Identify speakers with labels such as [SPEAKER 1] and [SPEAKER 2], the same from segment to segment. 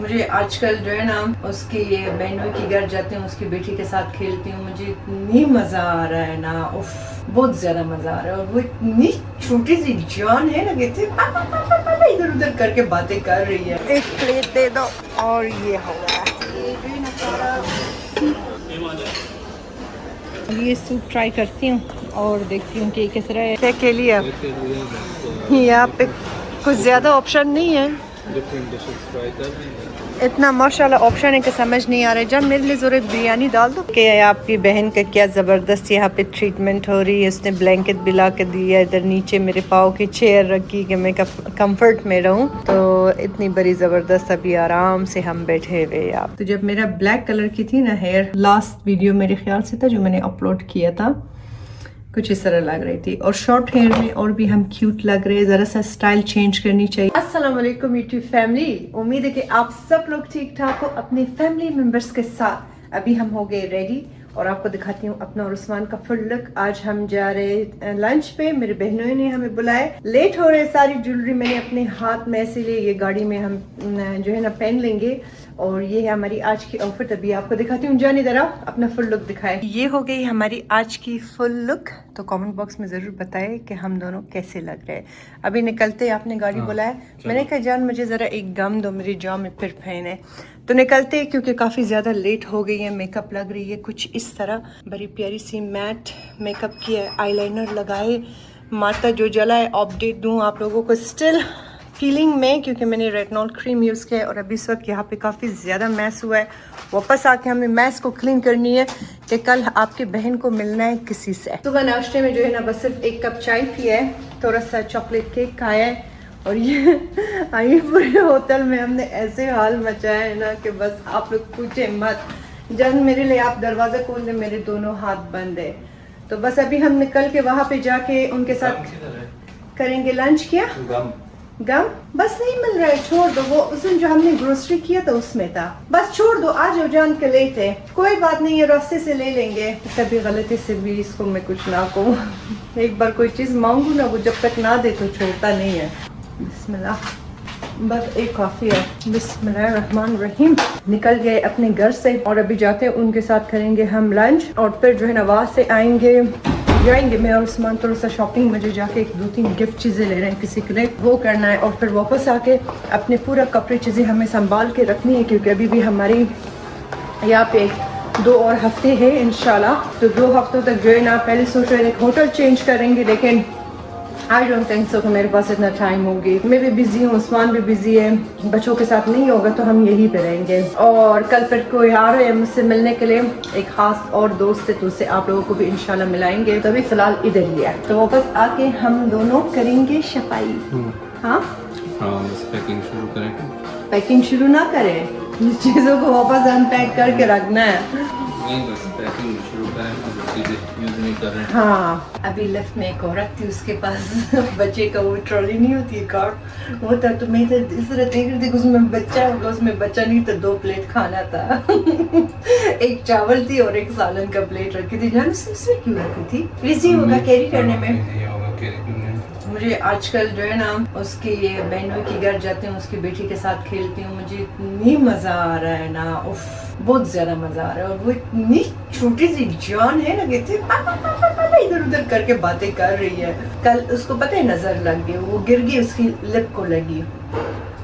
[SPEAKER 1] मुझे आजकल जो है ना उसकी बहनों के घर जाती हूँ, उसकी बेटी के साथ खेलती हूँ, मुझे इतनी मजा आ रहा है ना, उफ बहुत ज्यादा मजा आ रहा है। और वो इतनी छोटी सी जान है ना, कहते इधर उधर करके बातें कर रही है। एक प्लेट दे दो और ये हो गया। ये सूप ट्राई करती हूँ और देखती हूँ कि किस तरह है। के लिए यहाँ पे कुछ ज़्यादा ऑप्शन नहीं है, इतना माशाल्लाह ऑप्शन है कि समझ नहीं आ रहा है। जब मेरे लिए ज़रूर बिरयानी डाल दो कि आपकी बहन का क्या ज़बरदस्त यहाँ पे ट्रीटमेंट हो रही है। उसने ब्लैंकेट भी ला के दिया, इधर नीचे मेरे पाँव की चेयर रखी कि मैं कंफर्ट में रहूँ, तो इतनी बड़ी ज़बरदस्त अभी आराम से हम बैठे हुए। आप तो जब मेरा ब्लैक कलर की थी ना हेयर, लास्ट वीडियो मेरे ख्याल से था जो मैंने अपलोड किया था, कुछ इस तरह लग रही थी। और शॉर्ट हेयर में और भी हम क्यूट लग रहे हैं, जरा सा स्टाइल चेंज करनी चाहिए। अस्सलाम वालेकुम यूट्यूब फैमिली, उम्मीद है कि आप सब लोग ठीक ठाक हो अपने फैमिली मेंबर्स के साथ। अभी हम हो गए रेडी और आपको दिखाती हूँ अपना और उस्मान का फुल लुक। आज हम जा रहे लंच पे, मेरे बहनों ने हमें बुलाए, लेट हो रहे, सारी ज्वेलरी मैंने अपने हाथ में, इसीलिए ये गाड़ी में हम जो है ना पहन लेंगे। और ये है हमारी आज की आउटफिट, अभी आपको दिखाती हूँ। जाने जरा अपना फुल लुक दिखाए। ये हो गई हमारी आज की फुल लुक, तो कमेंट बॉक्स में ज़रूर बताएं कि हम दोनों कैसे लग रहे हैं। अभी निकलते आपने गाड़ी बुलाया, मैंने कहा जान मुझे ज़रा एक गम दो, मेरी जान में फिर पहने, तो निकलते क्योंकि काफ़ी ज़्यादा लेट हो गई है। मेकअप लग रही है कुछ इस तरह, बड़ी प्यारी सी मैट मेकअप की है, आईलाइनर लगाए, माथा जो जलाए अपडेट दूँ आप लोगों को। स्टिल फीलिंग में, क्योंकि मैंने रेटिनॉल क्रीम यूज़ किया है और अभी इस वक्त यहाँ पे काफ़ी ज़्यादा मैस हुआ है। वापस आके हमें मैस को क्लीन करनी है कि कल आपकी बहन को मिलना है किसी से। सुबह नाश्ते में जो है ना बस सिर्फ एक कप चाय पिया है, थोड़ा सा चॉकलेट केक खाया है, और ये आई पूरे होटल में हमने ऐसे हाल मचाया है ना कि बस आप लोग पूछे मत। जब मेरे लिए आप दरवाज़ा खोल दें, मेरे दोनों हाथ बंद है। तो बस अभी हम निकल के वहाँ पे जाके उनके साथ करेंगे लंच। किया गम बस नहीं मिल रहा है, छोड़ दो। वो उस दिन जो हमने ग्रोसरी किया था उसमें था, बस छोड़ दो। आज जान के लेते, कोई बात नहीं है, रास्ते से ले लेंगे। कभी गलती से भी इसको मैं कुछ ना कहूँ, एक बार कोई चीज़ मांगू ना, वो जब तक ना दे तो छोड़ता नहीं है। बिस्मिल्लाह, बस एक कॉफ़ी है। बिस्मिल्लाहिर्रहमानिर्रहीम। निकल गए अपने घर से और अभी जाते हैं उनके साथ करेंगे हम लंच, और फिर जो है ना वहाँ से जाएंगे मैं और उस्मान थोड़ा सा शॉपिंग, मुझे जाके 2-3 गिफ्ट चीज़ें ले रहे हैं किसी के लिए, वो करना है। और फिर वापस आके अपने पूरा कपड़े चीज़ें हमें संभाल के रखनी है, क्योंकि अभी भी हमारी यहाँ पे 2 और हफ्ते हैं इंशाल्लाह। तो 2 हफ्तों तक जो है ना, पहले सोच रहे थे होटल चेंज करेंगे, लेकिन आई डोंट थिंक सो कि मेरे पास इतना टाइम होगी। मैं भी बिजी हूँ, उस्मान भी बिजी है, बच्चों के साथ नहीं होगा तो हम यहीं पे रहेंगे। और कल फिर कोई आ रहे हैं मुझसे मिलने के लिए, एक खास और दोस्त से, तो उससे आप लोगों को भी इंशाल्लाह मिलाएंगे। तो अभी फिलहाल इधर ही है, तो वापस आके हम दोनों करेंगे सफाई। हाँ
[SPEAKER 2] बस पैकिंग शुरू करें।
[SPEAKER 1] पैकिंग शुरू ना करें, चीज़ों को वापस अनपैक करके रखना है।
[SPEAKER 2] नहीं, बस पैकिंग शुरू करें, चीज़ें यूज़ नहीं कर रहे हैं।
[SPEAKER 1] हाँ, अभी लिफ्ट में एक औरत थी, उसके पास बच्चे का वो ट्रॉली नहीं होती है, कार्ट वो था, तो मैं इस तरह देख रही थी, उसमें बच्चा होगा, उसमें बच्चा नहीं था, 2 प्लेट खाना था। एक चावल थी और एक सालन का प्लेट रखी थी। जान उसमें क्यों रखी थी? इजी होगा कैरी करने में। मुझे आजकल जो है ना उसकी बहनों के घर जाती हूँ, उसकी बेटी के साथ खेलती हूँ, मुझे इतनी मजा आ रहा है ना, उफ बहुत ज्यादा मजा आ रहा है। और वो इतनी छोटी सी जान है ना, कहते इधर उधर करके बातें कर रही है। कल उसको पता है नजर लग गई, वो गिर गई, उसकी लिप को लगी।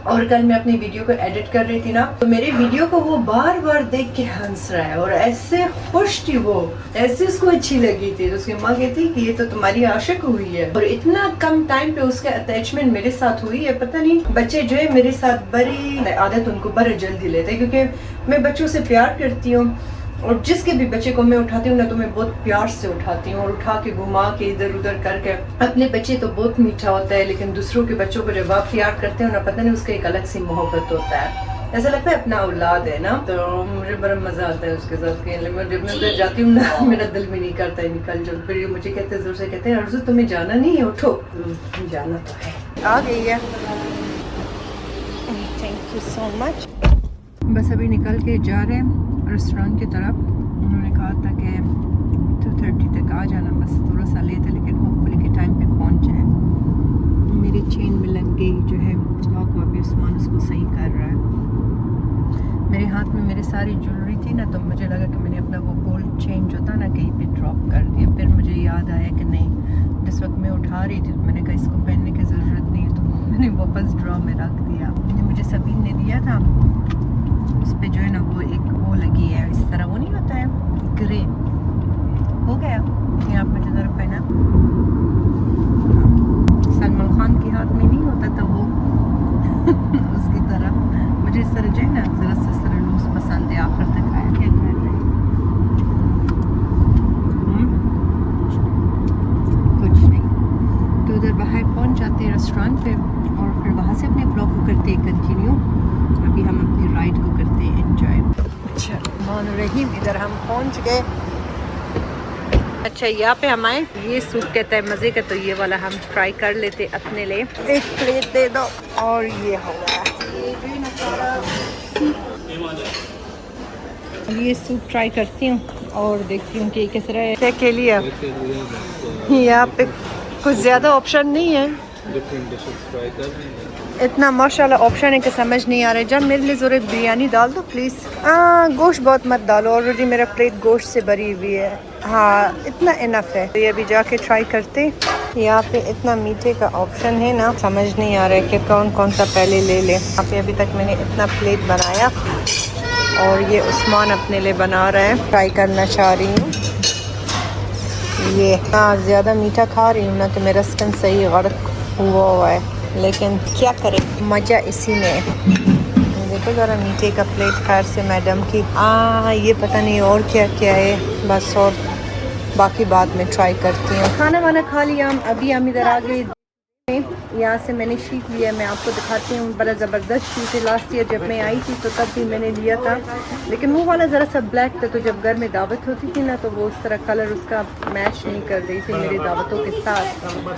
[SPEAKER 1] और कल मैं अपनी वीडियो को एडिट कर रही थी ना, तो मेरे वीडियो को वो बार बार देख के हंस रहा है और ऐसे खुश थी वो, ऐसे उसको अच्छी लगी थी। तो उसकी माँ कहती कि ये तो तुम्हारी आशिक हुई है। और इतना कम टाइम पे उसका अटैचमेंट मेरे साथ हुई है, पता नहीं। बच्चे जो है मेरे साथ बड़ी आदत उनको बड़े जल्दी लेते हैं, क्योंकि मैं बच्चों से प्यार करती हूँ, और जिसके भी बच्चे को मैं उठाती हूँ ना, तो मैं बहुत प्यार से उठाती हूँ और उठा के घुमा के इधर उधर करके। अपने बच्चे तो बहुत मीठा होता है, लेकिन दूसरों के बच्चों को जब आप प्यार करते हो ना, पता नहीं उसका एक अलग सी मोहब्बत होता है, ऐसा लगता है अपना औलाद है ना। तो मुझे बड़ा मजा आता है उसके साथ खेलने में। जब मैं उधर जाती हूँ ना, मेरा दिल भी नहीं करता है निकल जाओ। फिर ये मुझे कहते जोर से कहते हैं, अर्जुन तुम्हें जाना नहीं है, उठो। जाना तो है। आ गई है, थैंक यू सो मच। बस अभी निकल के जा रहे हैं रेस्टोरेंट की तरफ। उन्होंने कहा था कि 2:30 तक आ जाना, बस थोड़ा सा लेट है, लेकिन होपफुली के टाइम पे पहुंच जाए। मेरी चेन में लग गई जो है लॉक, वापस उस्मान उसको सही कर रहा है। मेरे हाथ में मेरी सारी ज्वेलरी थी ना, तो मुझे लगा कि मैंने अपना वो गोल्ड चेन जो था ना कहीं पे ड्रॉप कर दिया। फिर मुझे याद आया कि नहीं, जिस वक्त मैं उठा रही थी तो मैंने कहा इसको पहनने की ज़रूरत नहीं है, तो मैंने वापस ड्रॉ में रख दिया। मुझे सबीन ने दिया था, उस पर जो है ना वो एक वो लगी है इस तरह, वो नहीं होता है ग्रे, हो गया ये आप मुझे ज़रा पहना। सलमान खान के हाथ में नहीं होता था वो उसकी तरह मुझे इस तरह जो है ना ज़रा से इस तरह लूज पसंद है। आखिर तक आया क्या कर रहे हैं? कुछ नहीं, तो उधर बाहर पहुंच जाते हैं रेस्टोरेंट पे और फिर वहाँ से अपने ब्लॉग को करते हैं कंटिन्यू। अभी हम अपनी राइड को करते हैं एंजॉय। अच्छा मान रहीम, इधर हम पहुंच गए। अच्छा यहाँ पे हम आए, ये सूप कहता है मज़े का, तो ये वाला हम ट्राई कर लेते अपने लिए। एक प्लेट दे दो और ये हो गया। ये सूप ट्राई करती हूँ और देखती हूँ कि किस तरह के लिए। यहाँ पे कुछ ज़्यादा ऑप्शन नहीं है,
[SPEAKER 2] डिफरेंट डिशेस ट्राई कर रहे हैं।
[SPEAKER 1] इतना माशाल्लाह ऑप्शन है कि समझ नहीं आ रहा है। जब मेरे लिए ज़रूर बिरयानी डाल दो प्लीज़। गोश्त बहुत मत डालो, ऑलरेडी मेरा प्लेट गोश्त से भरी हुई है। हाँ इतना इनफ है। तो ये अभी जाके ट्राई करते। यहाँ पे इतना मीठे का ऑप्शन है ना, समझ नहीं आ रहा है कि कौन कौन सा पहले ले ले। यहाँ पे अभी तक मैंने इतना प्लेट बनाया और ये उस्मान अपने लिए बना रहा है। ट्राई करना चाह रही हूँ। ये हाँ ज़्यादा मीठा खा रही हूँ ना कि मेरा स्किन सही गर्क हुआ है, लेकिन क्या करें, मज़ा इसी में है। देखो ज़रा मीठे का प्लेट खैर से मैडम की। ये पता नहीं और क्या क्या है बस, और बाकी बाद में ट्राई करती हूँ। खाना वाना खा लिया हम, अभी हम इधर आ गए। यहाँ से मैंने शीट लिया, मैं आपको दिखाती हूँ। बड़ा ज़बरदस्त शीट है। लास्ट ईयर जब मैं आई थी तो तब भी मैंने लिया था, लेकिन वो वाला ज़रा सा ब्लैक था, तो जब घर में दावत होती थी ना तो वो उस तरह कलर उसका मैच नहीं कर रही थी मेरी दावतों के साथ।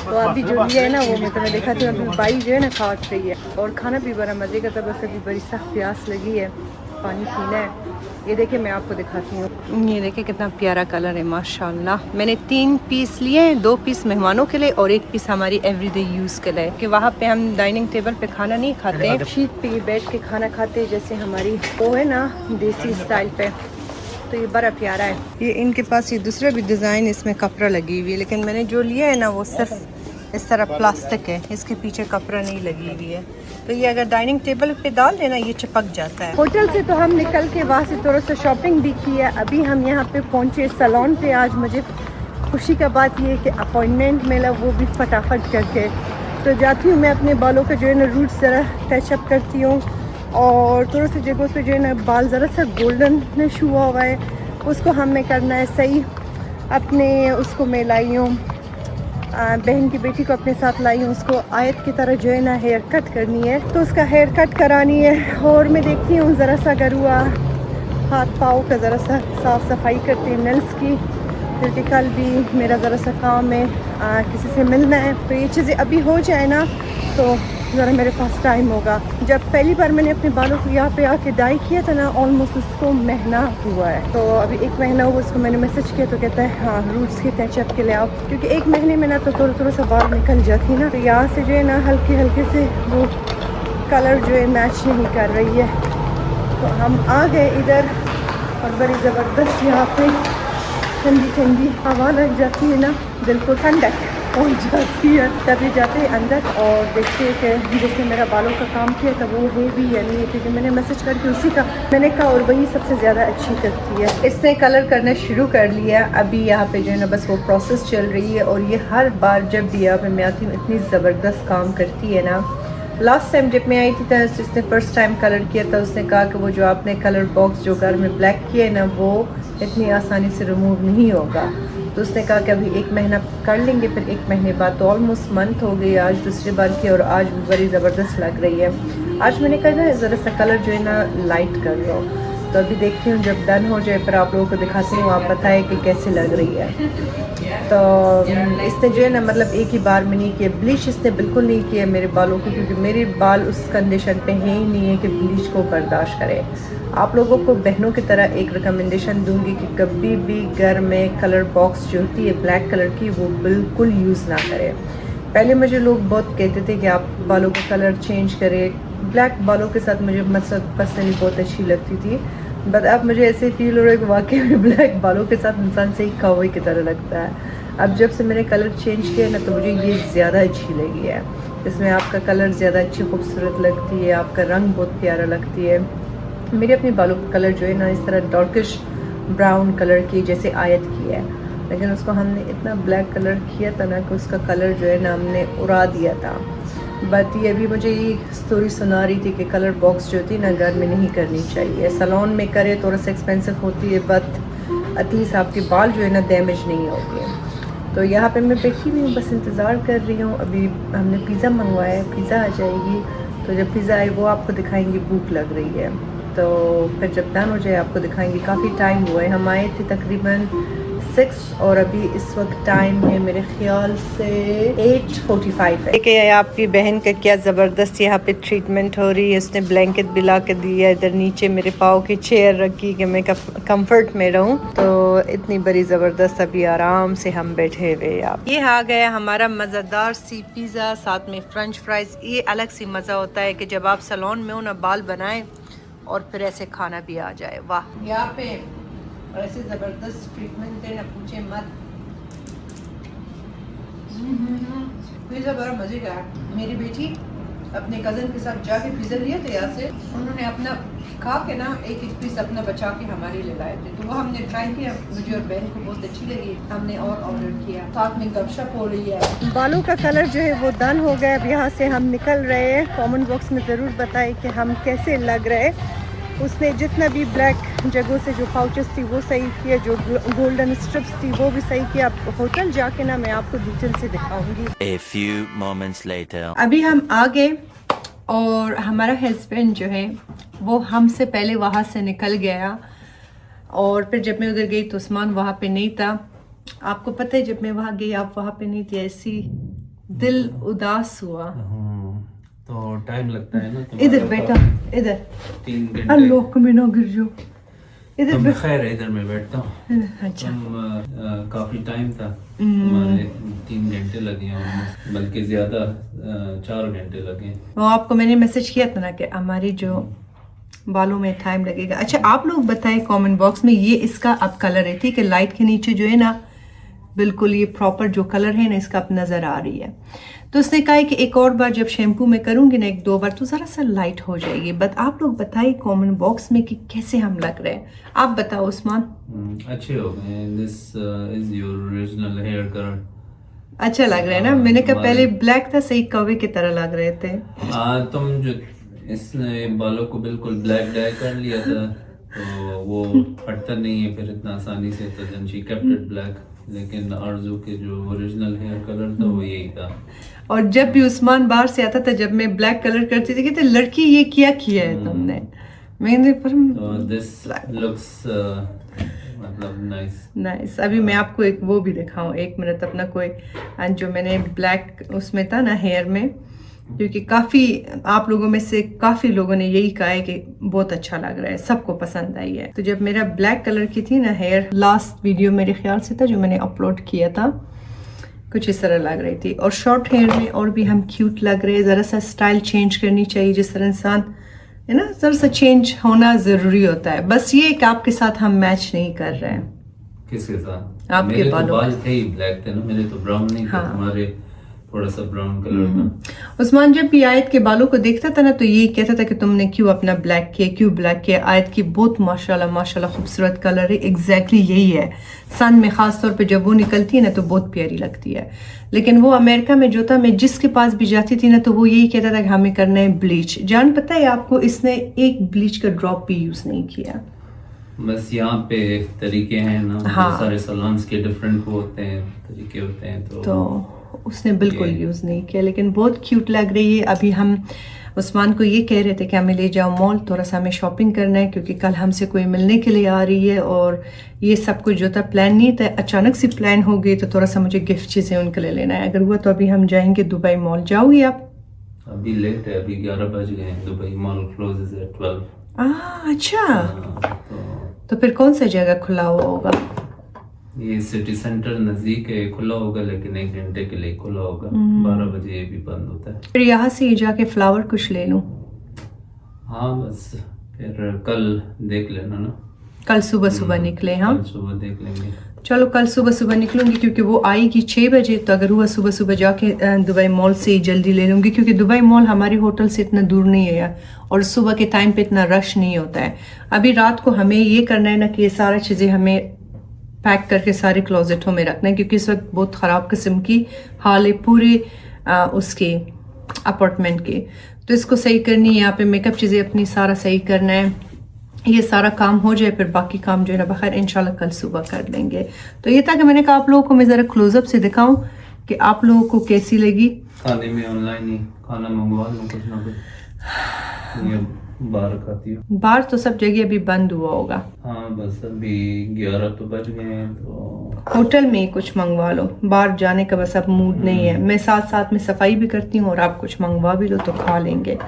[SPEAKER 1] तो अभी जो लिया है ना वो मैं तुम्हें दिखाती हूँ। अभी बाई जो है ना काट रही है और खाना भी बड़ा मज़े का था, बस अभी बड़ी सख्त प्यास लगी है, पानी पीना है। ये देखिए मैं आपको दिखाती हूँ। ये देखिए कितना प्यारा कलर है माशाल्लाह। मैंने 3 पीस लिए हैं, 2 पीस मेहमानों के लिए और 1 पीस हमारी एवरीडे यूज़ के लिए, कि वहाँ पे हम डाइनिंग टेबल पे खाना नहीं खाते, शीट पे बैठ के खाना खाते जैसे हमारी वो है ना देसी स्टाइल पे। तो ये बड़ा प्यारा है। ये इनके पास ये दूसरा भी डिज़ाइन, इसमें कपड़ा लगी हुई है, लेकिन मैंने जो लिया है ना वो सिर्फ इस तरह प्लास्टिक है, इसके पीछे कपड़ा नहीं लगी हुई है। तो ये अगर डाइनिंग टेबल पे डाल देना ये चिपक जाता है। होटल से तो हम निकल के वहाँ से थोड़ा सा शॉपिंग भी की है। अभी हम यहाँ पे पहुँचे सैलून पे। आज मुझे खुशी का बात ये है कि अपॉइंटमेंट मिला, वो भी फटाफट करके। तो जाती हूँ मैं अपने बालों का जो है ना रूट्स ज़रा टचअप करती हूँ और थोड़ा सी जगहों पे जो है ना बाल ज़रा सा गोल्डन हुआ हुआ है, उसको हमें करना है सही। अपने उसको मैं लाई हूँ, बहन की बेटी को अपने साथ लाई हूँ, उसको आयत की तरह जो है ना हेयर कट करनी है, तो उसका हेयर कट करानी है। और मैं देखती हूँ ज़रा सा अगर हुआ हाथ पाँव का ज़रा सा साफ़ सफाई करती हूँ नेल्स की, क्योंकि कल भी मेरा ज़रा सा काम है, किसी से मिलना है। तो ये चीज़ें अभी हो जाए ना तो ज़रा मेरे पास टाइम होगा। जब पहली बार मैंने अपने बालों को यहाँ पे आके डाई किया था ना, ऑलमोस्ट उसको महीना हुआ है। तो अभी 1 महीना हुआ, उसको मैंने मैसेज किया तो कहता है हाँ रूट्स के टचअप के लिए आओ, क्योंकि 1 महीने में ना तो थोड़ा सा बाल निकल जाती है ना। तो यहाँ से जो है ना हल्के हल्के से वो कलर जो है मैच नहीं कर रही है। तो हम आ गए इधर और बड़ी ज़बरदस्त यहाँ पे ठंडी ठंडी हवा लग जाती है ना, दिल को ठंडक पहुँच जाती है। तभी जाते हैं अंदर और देखते हैं कि जिसने मेरा बालों का काम किया था वो है भी या नहीं है, क्योंकि मैंने मैसेज करके उसी का मैंने कहा और वही सबसे ज़्यादा अच्छी करती है। इसने कलर करना शुरू कर लिया। अभी यहाँ पे जो है ना बस वो प्रोसेस चल रही है और ये हर बार जब भी यहाँ पे मैं आती हूँ इतनी ज़बरदस्त काम करती है ना। लास्ट टाइम जब मैं आई थी तो इसने फ़र्स्ट टाइम कलर किया था, उसने कहा कि वो जो आपने कलर बॉक्स जो घर में ब्लैक किया है ना वो इतनी आसानी से रिमूव नहीं होगा। तो उसने कहा कि अभी 1 महीना कर लेंगे, फिर 1 महीने बाद। तो ऑलमोस्ट मंथ हो गई आज दूसरी बार की और आज भी बड़ी ज़बरदस्त लग रही है। आज मैंने कहा ना ज़रा सा कलर जो है ना लाइट कर लो, तो अभी देखती हूँ जब डन हो जाए फिर आप लोगों को दिखाती हूँ, आप बताएं कि कैसे लग रही है। तो इसने जो है ना मतलब एक ही बार में नहीं किया, ब्लीच इसने बिल्कुल नहीं किया मेरे बालों को, क्योंकि मेरे बाल उस कंडीशन पे है ही नहीं है कि ब्लीच को बर्दाश्त करे। आप लोगों को बहनों की तरह एक रिकमेंडेशन दूंगी कि कभी भी घर में कलर बॉक्स जो होती है ब्लैक कलर की वो बिल्कुल यूज़ ना करें। पहले मुझे लोग बहुत कहते थे कि आप बालों का कलर चेंज करें, ब्लैक बालों के साथ मुझे मतलब पर्सनली बहुत अच्छी लगती थी, बट अब मुझे ऐसे फील हो रहा है कि वाकई में ब्लैक बालों के साथ इंसान से ही कौवे की तरह लगता है। अब जब से मैंने कलर चेंज किया ना तो मुझे ये ज़्यादा अच्छी लगी है। इसमें आपका कलर ज़्यादा अच्छी खूबसूरत लगती है, आपका रंग बहुत प्यारा लगती है। मेरे अपने बालों का कलर जो है ना इस तरह डार्किश ब्राउन कलर की जैसे आयत की है, लेकिन उसको हमने इतना ब्लैक कलर किया था ना कि उसका कलर जो है ना हमने उड़ा दिया था। बट ये अभी मुझे ये स्टोरी सुना रही थी कि कलर बॉक्स जो थी ना घर में नहीं करनी चाहिए, सैलून में करे थोड़ा सा एक्सपेंसिव होती है, बट एटलीस्ट आपके बाल जो है ना डैमेज नहीं होते। तो यहाँ पे मैं बैठी हुई हूँ, बस इंतज़ार कर रही हूँ। अभी हमने पिज़्ज़ा मंगवाया है, पिज़्ज़ा आ जाएगी तो जब पिज़्ज़ा आए वो आपको दिखाएंगी। भूख लग रही है तो फिर जब डन हो जाए आपको दिखाएंगे। काफ़ी टाइम हुआ है, हम आए थे तकरीबन 6 और अभी इस वक्त टाइम है मेरे ख्याल से 8:45 है। देखिए आपकी बहन का क्या ज़बरदस्त यहाँ पे ट्रीटमेंट हो रही है। उसने ब्लैंकेट भी ला के दिया, इधर नीचे मेरे पाँव की चेयर रखी कि मैं कंफर्ट में रहूँ। तो इतनी बड़ी ज़बरदस्त अभी आराम से हम बैठे हुए। आप ये आ गया हमारा मज़ेदार सी पिज़्ज़ा, साथ में फ्रेंच फ्राइज। ये अलग सी मज़ा होता है कि जब आप सैलून में हो ना बाल बनाएं और फिर ऐसे खाना भी आ जाए। वाह, यहाँ पे ऐसे ज़बरदस्त ट्रीटमेंट है ना पूछे मत। पिज़्ज़ा बड़ा मज़े का है। मेरी बेटी अपने कज़न के साथ जाके पिज़्ज़ा लिए थे यहाँ से, उन्होंने अपना खा के ना एक पीस अपना बचा के हमारे लिए लाए थे, तो वो हमने ट्राई किया। मुझे और बहन को बहुत अच्छी लगी, हमने और ऑर्डर किया। साथ में गपशप हो रही है। बालों का कलर जो है वो डन हो गया। अब यहाँ से हम निकल रहे हैं। कमेंट बॉक्स में ज़रूर बताएं कि हम कैसे लग रहे। उसने जितना भी ब्लैक जगहों से जो पाउचेस थी वो सही किया, जो गोल्डन स्ट्रिप्स थी वो भी सही किया। होटल जाके ना मैं आपको डिटेल से दिखाऊंगी।
[SPEAKER 3] A few moments later.
[SPEAKER 1] अभी हम आ गए और हमारा हस्बैंड जो है वो हमसे पहले वहाँ से निकल गया, और फिर जब मैं उधर गई तो उस्मान वहाँ पे नहीं था। आपको पता है जब मैं वहाँ गई आप वहाँ पे नहीं थी, ऐसी दिल उदास हुआ।
[SPEAKER 2] तो टाइम लगता है ना।
[SPEAKER 1] इधर बेटा, इधर
[SPEAKER 2] 3 घंटे।
[SPEAKER 1] अल्लाह को मैं ना गिर जाऊं। इधर
[SPEAKER 2] तो खैर इधर मैं बैठता हूँ।
[SPEAKER 1] अच्छा,
[SPEAKER 2] काफी टाइम था, हमारे 3 घंटे लगे हैं, बल्कि ज्यादा 4 घंटे लगे।
[SPEAKER 1] वो आपको मैंने मैसेज किया था ना कि हमारी जो बालों में टाइम लगेगा। अच्छा, आप लोग बताएं कमेंट बॉक्स में, ये इसका अब कलर है, ठीक है? लाइट के नीचे जो है ना बिल्कुल ये प्रॉपर जो कलर है ना इसका अब नज़र आ रही है। तो उसने कहा है कि एक और बार जब शैम्पू में करूँगी ना 1-2 बार तो ज़रा सा लाइट हो जाएगी। बट आप लोग बताइए कमेंट बॉक्स में कि कैसे हम लग रहे हैं। आप बताओ उस्मान।
[SPEAKER 2] अच्छे हो गए। This is your original hair colour.
[SPEAKER 1] अच्छा लग रहा है ना? मैंने कहा पहले ब्लैक था, सही कौवे की तरह लग रहे थे।
[SPEAKER 2] तुम जो इसने बालों को बिल्कुल ब्लैक डाई कर लिया था तो वो हटता नहीं है फिर इतना आसानी से, तो then she kept it black. लेकिन आरजू के जो ओरिजिनल हेयर कलर था वो यही था।
[SPEAKER 1] और जब भी उस्मान बाहर से आता था, जब मैं ब्लैक कलर करती थी, कहते लड़की ये क्या किया है तुमने? मैंने
[SPEAKER 2] दिस लुक्स मतलब नाइस।
[SPEAKER 1] अभी मैं आपको एक वो भी दिखाऊं, 1 मिनट अपना कोई जो मैंने ब्लैक उसमें था ना हेयर में, क्योंकि काफ़ी आप लोगों में से काफ़ी लोगों ने यही कहा है कि बहुत अच्छा लग रहा है, सबको पसंद आई है। तो जब मेरा ब्लैक कलर की थी ना हेयर, लास्ट वीडियो मेरे ख्याल से था जो मैंने अपलोड किया था, कुछ इस तरह लग रही थी। और शॉर्ट हेयर में और भी हम क्यूट लग रहे हैं। ज़रा सा स्टाइल चेंज करनी चाहिए, जिस तरह इंसान है ना, ज़रा सा चेंज होना ज़रूरी होता है। बस ये कि आपके साथ हम मैच नहीं कर रहे हैं।
[SPEAKER 2] किसके साथ?
[SPEAKER 1] आपके
[SPEAKER 2] मेरे तो
[SPEAKER 1] बालों
[SPEAKER 2] बाल थे ही ब्लैक थे ना, मेरे तो ब्राउन नहीं थे।
[SPEAKER 1] हाँ।
[SPEAKER 2] तुम्हारे थोड़ा सा ब्राउन कलर था।
[SPEAKER 1] उस्मान जब भी आयत के बालों को देखता था ना तो यही कहता था कि तुमने क्यों अपना ब्लैक किया, क्यों ब्लैक किया। आयत की बहुत माशाल्लाह माशाल्लाह खूबसूरत कलर है, एग्जैक्टली यही है। सन में ख़ास तौर पे जब वो निकलती है ना तो बहुत प्यारी लगती है। लेकिन वो अमेरिका में जो था, मैं जिसके पास भी जाती थी ना तो वो यही कहता था कि हमें करना है ब्लीच। जान पता है आपको, इसने एक ब्लीच का ड्रॉप भी यूज़ नहीं किया।
[SPEAKER 2] बस यहाँ पे तरीके हैं ना,
[SPEAKER 1] हाँ।
[SPEAKER 2] बहुत सारे सलॉन्स के डिफरेंट होते हैं, तरीके होते हैं,
[SPEAKER 1] तो उसने बिल्कुल यूज़ नहीं किया, लेकिन बहुत क्यूट लग रही है। अभी हम उस्मान को ये कह रहे थे कि हमें ले जाओ मॉल, थोड़ा सा हमें शॉपिंग करना है, क्योंकि कल हमसे कोई मिलने के लिए आ रही है। और ये सब कुछ जो था प्लान नहीं था, अचानक से प्लान हो गई। तो थोड़ा सा मुझे गिफ्ट चीज़ें उनके लिए लेना है। अगर हुआ तो अभी हम जाएंगे दुबई मॉल। जाओगी आप?
[SPEAKER 2] अभी लेट है, अभी 11 बज गए हैं। Dubai mall closes at 12।
[SPEAKER 1] अच्छा, तो फिर कौन सा जगह खुला हुआ होगा?
[SPEAKER 2] ये सिटी सेंटर नजदीक है, खुला होगा, लेकिन 1 घंटे के लिए खुला होगा। 12 बजे ये भी बंद होता है।
[SPEAKER 1] फिर यहाँ से ही जाके फ्लावर कुछ ले लूँ।
[SPEAKER 2] हाँ बस फिर कल देख लेना ना,
[SPEAKER 1] कल सुबह सुबह निकले। हाँ
[SPEAKER 2] कल सुबह देख लेंगे।
[SPEAKER 1] चलो कल सुबह सुबह निकलूंगी क्योंकि वो आएगी 6 बजे, तो अगर हुआ सुबह सुबह जाके दुबई मॉल से ही जल्दी ले लूँगी, क्योंकि दुबई मॉल हमारे होटल से इतना दूर नहीं है और सुबह के टाइम पे इतना रश नहीं होता है। अभी रात को हमें ये करना है ना कि ये सारा चीज़ें हमें पैक करके सारे क्लोजेटों में रखना है, क्योंकि इस वक्त बहुत ख़राब किस्म की हाल है पूरे उसके अपार्टमेंट के। तो इसको सही करनी है, यहाँ पे मेकअप चीज़ें अपनी सारा सही करना है। ये सारा काम हो जाए फिर बाकी काम जो है ना बखैर इंशाल्लाह कल सुबह कर लेंगे। तो ये था कि मैंने कहा आप लोगों को मैं ज़रा क्लोजअप से दिखाऊं कि आप लोगों को कैसी लगी।
[SPEAKER 2] खाने में ऑनलाइन ही खाना मंगवा लो कुछ ना कुछ, ये बाहर खाती हो।
[SPEAKER 1] बाहर तो सब जगह अभी बंद हुआ होगा।
[SPEAKER 2] हाँ बस अभी 11 तो बज गए हैं, तो
[SPEAKER 1] होटल में ही कुछ मंगवा लो, बाहर जाने का बस अब मूड नहीं है। मैं साथ साथ में सफाई भी करती हूँ और आप कुछ मंगवा भी लो तो खा लेंगे।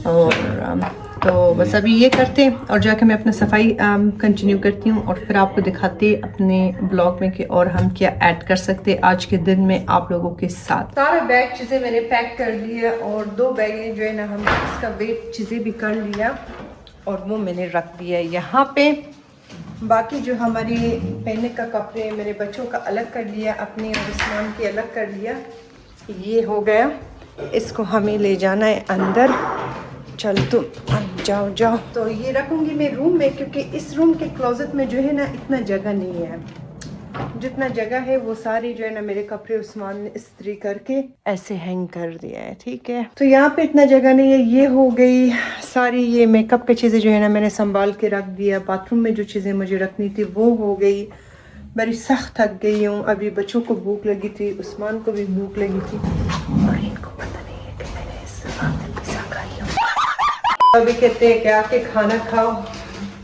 [SPEAKER 1] और तो बस अभी ये करते हैं और जाके मैं अपना सफाई कंटिन्यू करती हूँ और फिर आपको दिखाते अपने ब्लॉग में कि और हम क्या ऐड कर सकते हैं आज के दिन में आप लोगों के साथ। सारा बैग चीज़ें मैंने पैक कर लिया और 2 बैगें जो है ना हम इसका वेट चीज़ें भी कर लिया और वो मैंने रख दिया यहाँ पे। बाकी जो हमारी पहनने का कपड़े मेरे बच्चों का अलग कर लिया, अपने और उस्मान के अलग कर लिया। ये हो गया, इसको हमें ले जाना है अंदर। चल तुम जाओ जाओ। तो ये रखूँगी मैं रूम में, क्योंकि इस रूम के क्लोजेट में जो है ना इतना जगह नहीं है। जितना जगह है वो सारी जो है ना मेरे कपड़े उस्मान ने इस्त्री करके ऐसे हैंग कर दिया है, ठीक है। तो यहाँ पे इतना जगह नहीं है। ये हो गई सारी ये मेकअप की चीज़ें जो है ना मैंने संभाल के रख दिया। बाथरूम में जो चीज़ें मुझे रखनी थी वो हो गई। बड़ी सख्त थक गई हूँ। अभी बच्चों को भूख लगी थी, उस्मान को भी भूख लगी थी और इनको पता नहीं है कि मैंने इस पिज़्ज़ा खाई हूँ। अभी कहते हैं कि आके खाना खाओ,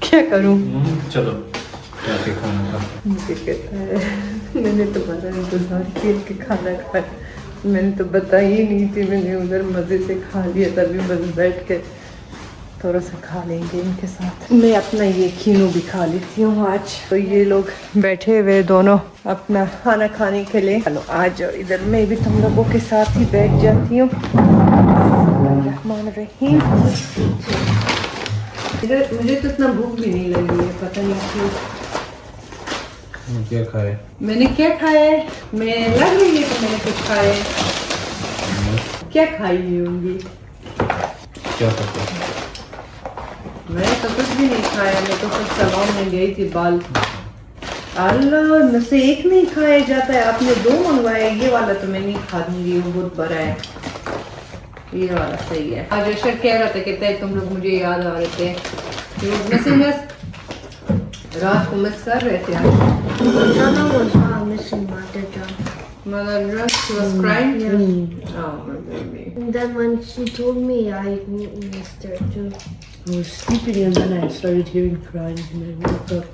[SPEAKER 1] क्या करूँ?
[SPEAKER 2] चलो आके खाना खाओ।
[SPEAKER 1] मुझे कहता है मैंने तुम्हारा इंतजार किया कि खाना खाए, मैंने तो बताई ही नहीं थी। मैंने उधर मज़े से खा लिया, तभी बस बैठ के थोड़ा सा खा लेंगे इनके साथ। मैं अपना ये खीनू भी खा लेती हूँ आज। तो ये लोग बैठे हुए दोनों अपना खाना खाने के लिए। चलो आ जाओ इधर, मैं भी तुम लोगों के साथ ही बैठ जाती हूँ। रहमान रहीम। इधर मुझे तो इतना भूख भी नहीं लगी है, पता नहीं क्यों।
[SPEAKER 2] क्या खाए?
[SPEAKER 1] मैंने क्या खाया है? मैं लग रही है कि मैंने कुछ खाया है। क्या खाई होंगी?
[SPEAKER 2] क्या पता?
[SPEAKER 1] मैंने तो कुछ भी नहीं खाया। मैं तो कुछ सैलून में गई थी बाल। अल्लाह, मुझसे एक नहीं खाया जाता है, आपने 2 मंगवाए। ये वाला तो मैं नहीं खा दूंगी, वो बहुत बड़ा है। ये वाला सही है। आज अशर कह रहा था, कहता है तुम लोग मुझे याद आ रहे थे। रात को मिस कर रहे थे आज।
[SPEAKER 4] Jana was missing Mother John.
[SPEAKER 1] Mother Dress, she was crying?
[SPEAKER 4] Yes.
[SPEAKER 1] Oh, my baby.
[SPEAKER 4] And then when she told me, I missed her too.
[SPEAKER 5] I was sleeping and then I started hearing crying and I woke up.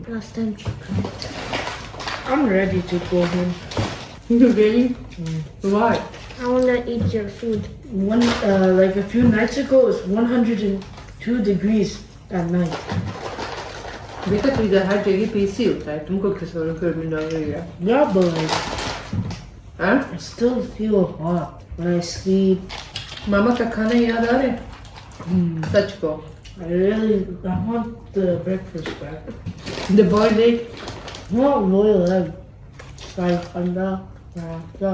[SPEAKER 4] Last time she cried.
[SPEAKER 5] I'm ready to go home.
[SPEAKER 1] Really? Why?
[SPEAKER 4] I wanna eat your food.
[SPEAKER 5] Like a few nights ago, it was 102 degrees at night.
[SPEAKER 1] बेटा तो इधर हर जगह पे AC होता है, तुमको किस और गर्मी लग रही है?
[SPEAKER 5] Yeah, but like,
[SPEAKER 1] हाँ?
[SPEAKER 5] I still feel hot when I sleep.
[SPEAKER 1] मामा का खाना याद आ रहा है? सच को?
[SPEAKER 5] I want the breakfast back.
[SPEAKER 1] The boiled egg?
[SPEAKER 5] Not royal egg. Like anda, paratha.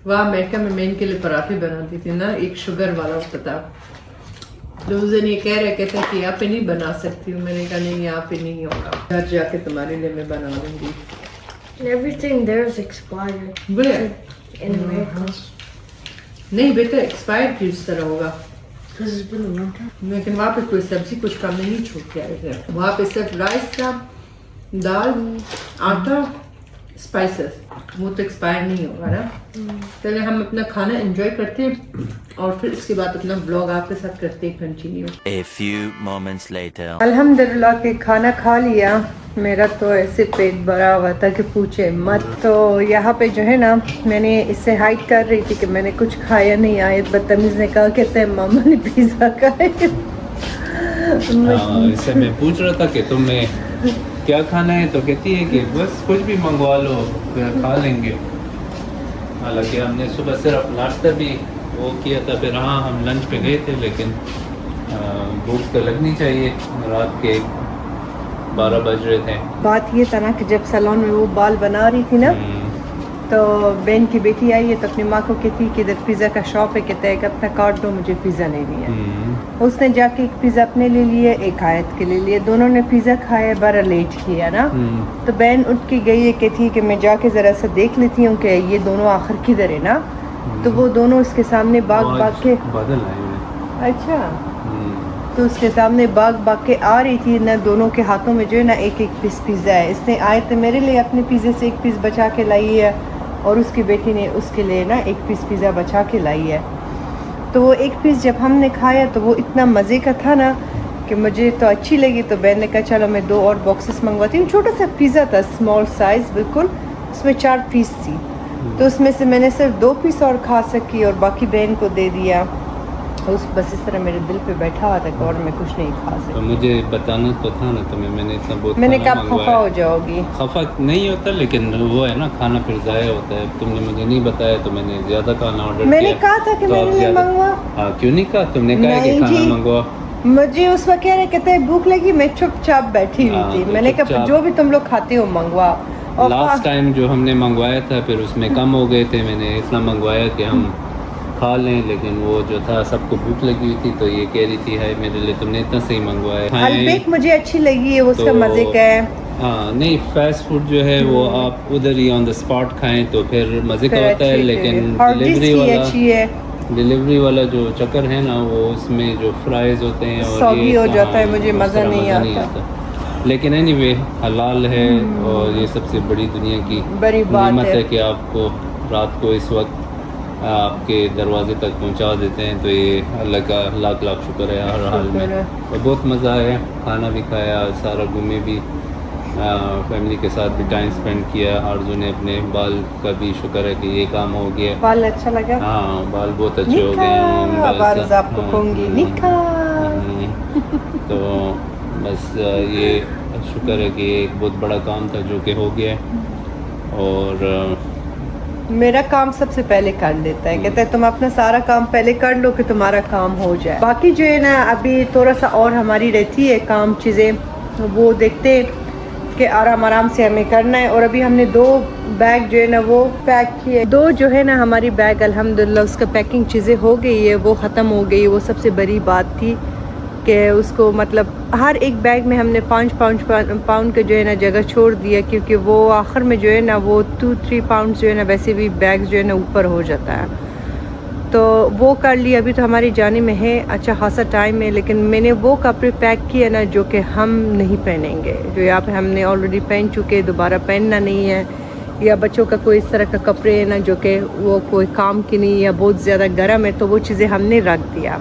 [SPEAKER 1] वहाँ अमेरिका में मैं इनके लिए पराठे बनाती थी ना, एक शुगर वाला पता। तो उस दिन ये कह रहे कहते कि यहाँ पे नहीं बना सकती हूँ। मैंने कहा नहीं, यहाँ पे नहीं होगा, घर जाके तुम्हारे लिए मैं बना लूँगी।
[SPEAKER 4] And everything there is expired
[SPEAKER 1] बोले
[SPEAKER 4] in America.
[SPEAKER 1] नहीं बेटा, एक्सपायर किस तरह होगा?
[SPEAKER 5] Because it's been a long time.
[SPEAKER 1] लेकिन वहाँ पे कोई सब्जी कुछ कम नहीं छूट के आए थे। वहाँ पे सिर्फ राइस था, दाल, आटा, स्पाइसेस, वो तो एक्सपायर नहीं होगा ना। चले हम अपना खाना एंजॉय करते हैं और फिर इसके बाद अपना ब्लॉग आपके साथ करते हैं continue.
[SPEAKER 3] A few moments later.
[SPEAKER 1] अल्हम्दुलिल्लाह के खाना खा लिया। मेरा तो ऐसे पेट भरा हुआ था कि पूछे मत। तो यहाँ पे जो है ना, मैंने इससे हाइड कर रही थी कि मैंने कुछ खाया नहीं। आयत बदतमीज ने कहा, कहते हैं मामा ने पिज़्ज़ा खाया।
[SPEAKER 2] इससे मैं पूछ रहा था कि तुमने क्या खाना है, तो कहती है कि बस कुछ भी मंगवा लो फिर खा लेंगे। हालांकि हमने सुबह सिर्फ नाश्ता भी वो किया था। फिर हाँ हम लंच पे गए थे, लेकिन भूख तो लगनी चाहिए। रात के 12 बज रहे थे।
[SPEAKER 1] बात ये था ना कि जब सैलून में वो बाल बना रही थी ना, तो बहन की बेटी आई है तो अपनी माँ को कहती कि इधर पिज़्ज़ा का शॉप है, कहता है कि अपना कार्ड दो, मुझे पिज़्ज़ा लेनी है। उसने जाके एक पिज़्ज़ा अपने ले लिए, एक आयत के ले लिए। दोनों ने पिज़्ज़ा खाया, बड़ा लेट किया ना। तो बहन उठ के गई है, कहती है कि मैं जाके ज़रा सा देख लेती हूँ कि ये दोनों आखिर किधर है ना। तो वो दोनों उसके सामने भाग के
[SPEAKER 2] बादल आए हुए।
[SPEAKER 1] अच्छा, तो उसके सामने भाग के आ रही थी ना। दोनों के हाथों में जो है ना एक एक पीस पिज़्ज़ा है। इसने आए तो मेरे लिए अपने पिज़्ज़े से एक पीस बचा के लाई है, और उसकी बेटी ने उसके लिए ना एक पीस पिज़्ज़ा बचा के लाई है। तो वो एक पीस जब हमने खाया तो वो इतना मज़े का था ना कि मुझे तो अच्छी लगी। तो बहन ने कहा चलो मैं 2 और बॉक्सेस मंगवाती हूँ। छोटा सा पिज़्ज़ा था, स्मॉल साइज़ बिल्कुल, उसमें 4 पीस थी। तो उसमें से मैंने सिर्फ 2 पीस और खा सकी और बाकी बहन को दे दिया। उस बस इस तरह मेरे दिल पे बैठा हुआ था और मैं कुछ नहीं खा
[SPEAKER 2] तो
[SPEAKER 1] सकी।
[SPEAKER 2] मुझे बताना तो था ना तुम्हें, मैंने इतना बहुत
[SPEAKER 1] मैंने
[SPEAKER 2] खाना
[SPEAKER 1] कहा
[SPEAKER 2] मंगवाया।
[SPEAKER 1] खफा हो जाओगी।
[SPEAKER 2] खफा नहीं होता, लेकिन वो है ना, खाना फिर ज़ाया होता है। तुमने मुझे नहीं बताया तो मैंने ज़्यादा खाना ऑर्डर किया।
[SPEAKER 1] मैंने कहा था कि
[SPEAKER 2] तो
[SPEAKER 1] मेरे
[SPEAKER 2] आप
[SPEAKER 1] लिए
[SPEAKER 2] ज़्यादा-
[SPEAKER 1] मंगवा।
[SPEAKER 2] हाँ, क्यों नहीं कहा? तुमने कहा कि
[SPEAKER 1] नहीं
[SPEAKER 2] खाना
[SPEAKER 1] जी।
[SPEAKER 2] मंगवा।
[SPEAKER 1] मुझे उस वक्त कह रहे कहते हैं भूख लगी, मैं चुपचाप बैठी हुई
[SPEAKER 2] हाँ,
[SPEAKER 1] थी।
[SPEAKER 2] तो
[SPEAKER 1] मैंने कहा
[SPEAKER 2] चुपचाप।
[SPEAKER 1] जो भी तुम लोग खाते हो मंगवा। और
[SPEAKER 2] लास्ट टाइम जो हमने मंगवाया था फिर उसमें कम हो गए थे। मैंने इतना मंगवाया कि हम खा लें, लेकिन वो जो था सबको भूख लगी हुई थी। तो ये कह रही थी है मेरे लिए तुमने इतना सही मंगवाया।
[SPEAKER 1] अल्बेक मुझे अच्छी लगी है, उसका
[SPEAKER 2] तो-
[SPEAKER 1] मज़े का है।
[SPEAKER 2] हाँ नहीं, फास्ट फूड जो है वो आप उधर ही ऑन द स्पॉट खाएं तो फिर मज़े का होता है। लेकिन डिलीवरी वाला जो चक्कर है ना, वो उसमें जो फ्राइज होते हैं और
[SPEAKER 1] सॉगी
[SPEAKER 2] ये
[SPEAKER 1] हो जाता है,
[SPEAKER 2] हाँ,
[SPEAKER 1] मुझे
[SPEAKER 2] उस
[SPEAKER 1] मज़ा
[SPEAKER 2] तरह
[SPEAKER 1] नहीं
[SPEAKER 2] मज़ा
[SPEAKER 1] आता।
[SPEAKER 2] लेकिन एनीवे हलाल है और ये सबसे बड़ी दुनिया की
[SPEAKER 1] बड़ी बात
[SPEAKER 2] नेमत
[SPEAKER 1] है।
[SPEAKER 2] है कि आपको रात को इस वक्त आपके दरवाजे तक पहुंचा देते हैं। तो ये अल्लाह का लाख लाख शुक्र है हर हाल में।
[SPEAKER 1] शुक्र है।
[SPEAKER 2] और बहुत मज़ा आया, खाना भी खाया, सारा घूमे भी, फैमिली के साथ भी टाइम स्पेंड किया। आरज़ू ने अपने बाल का भी शुक्र है कि ये काम हो गया।
[SPEAKER 1] बाल अच्छा लगा।
[SPEAKER 2] हाँ, बाल बहुत अच्छे हो गए हैं।
[SPEAKER 1] निका, अब आरज़ू आपको कहूँगी निका।
[SPEAKER 2] तो बस ये शुक्र है कि एक बहुत बड़ा काम था जो कि हो गया है। और
[SPEAKER 1] मेरा काम सबसे पहले कर लेता है, कहता है तुम अपना सारा काम पहले कर लो कि तुम्हारा काम हो जाए। बाकी जो है ना अभी थोड़ा सा और हमारी रहती है काम चीज़ें, वो देखते कि आराम से हमें करना है। और अभी हमने 2 बैग जो है ना वो पैक किए। 2 जो है ना हमारी बैग अल्हम्दुलिल्लाह उसका पैकिंग चीज़ें हो गई है, वो ख़त्म हो गई। वो सबसे बड़ी बात थी कि उसको मतलब हर एक बैग में हमने 5 पाउंड का जो है ना जगह छोड़ दिया, क्योंकि वो आखिर में जो है ना वो 2-3 पाउंड जो है ना वैसे भी बैग जो है ना ऊपर हो जाता है। तो वो कर लिया। अभी तो हमारी जाने में है अच्छा खासा टाइम है, लेकिन मैंने वो कपड़े पैक किए ना जो कि हम नहीं पहनेंगे, जो यहाँ पे हमने ऑलरेडी पहन चुके, दोबारा पहनना नहीं है। या बच्चों का कोई इस तरह का कपड़े है ना जो कि वो कोई काम की नहीं या बहुत ज़्यादा गर्म है, तो वो चीज़ें हमने रख दिया।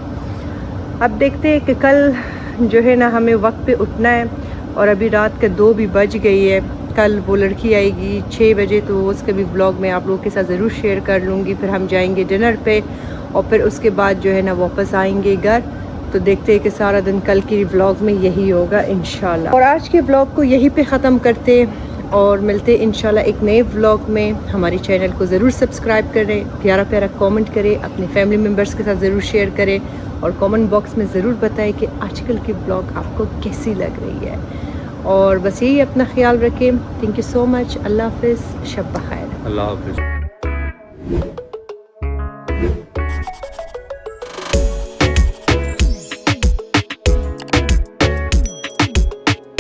[SPEAKER 1] अब देखते हैं कि कल जो है ना हमें वक्त पे उठना है, और अभी रात के 2 भी बज गई है। कल वो लड़की आएगी 6 बजे, तो उसका भी व्लॉग मैं आप लोगों के साथ ज़रूर शेयर कर लूँगी। फिर हम जाएंगे डिनर पे और फिर उसके बाद जो है ना वापस आएंगे घर। तो देखते हैं कि सारा दिन कल की व्लॉग में यही होगा इंशाल्लाह। और आज के व्लॉग को यहीं पे ख़त्म करते और मिलते इंशाल्लाह एक नए व्लॉग में। हमारे चैनल को ज़रूर सब्सक्राइब करें, प्यारा प्यारा कमेंट करें, अपने फैमिली मेम्बर्स के साथ ज़रूर शेयर करें और कमेंट बॉक्स में ज़रूर बताएं कि आजकल की व्लॉग आपको कैसी लग रही है। और बस यही अपना ख्याल रखें। Thank you so much. अल्लाह हाफ़िज़, शब बख़ैर।
[SPEAKER 2] अल्लाह हाफ़िज़।